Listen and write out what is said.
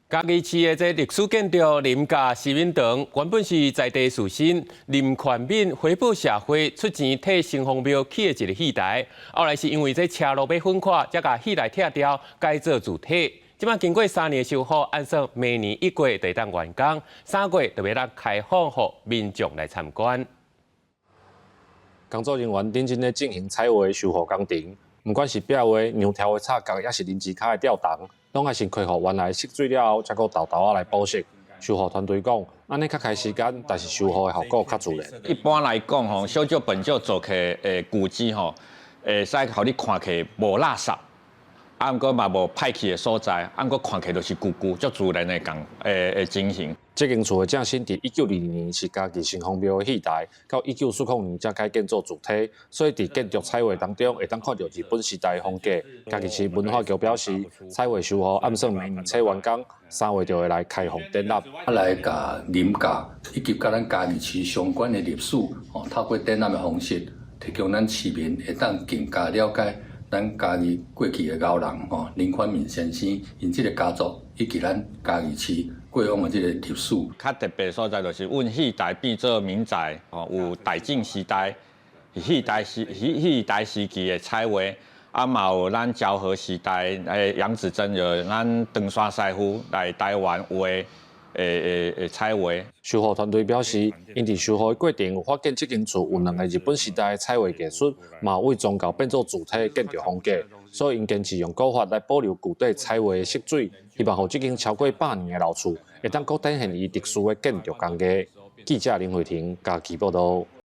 嘉义市的这历史建筑林家市民堂，原本是在地士绅林权敏回报社会出钱替城隍庙起的一个戏台，后来是因为这车路要分垮，才把戏台拆掉，改做主体。即摆经过3年修复，按说明年1月就当完工，3月就要让开放予民众来参观。工作人员认真咧进行彩绘修复工程，不管是壁画、娘条的插角，也是林子卡的吊档，拢爱先恢复原来色水了后，才搁豆豆来补色。修复团队讲，安尼较开时间，但是修复的效果较自然。一般来讲吼，小少本少做起诶古迹吼，会使互你看起无垃圾。啊，毋过嘛无歹去的所在，啊，毋过看起就是旧旧，足自然的情形。这间厝的正身伫1922年是家己城隍庙的戏台，到1940年才改建做主体，所以伫建筑彩绘当中会当看到日本时代的风格。家己市文化局表示，彩绘修复按算明年初完工，3月就会来开放展览。来甲林家以及甲咱家己市相关的历史，透过展览的方式，提供咱市民会当更加了解。咱家己过去的高人林权敏先生，因这个家族以及咱家己市过往的这个历史。较特别所在就是，阮戏台变做民宅，有大正时代、戏台时期的彩画，啊嘛有咱昭和时代杨子珍就咱长沙师傅来台湾画彩画。修复团队表示，因伫修复的过程有发现，这间厝有2个日本时代的彩绘技术，嘛伪装到变做主体的建筑风格，所以因坚持用古法来保留具体彩绘的色水，希望让这间超过100年的老厝会当搁展现伊特殊的建筑工艺。记者林慧婷，嘉义报道。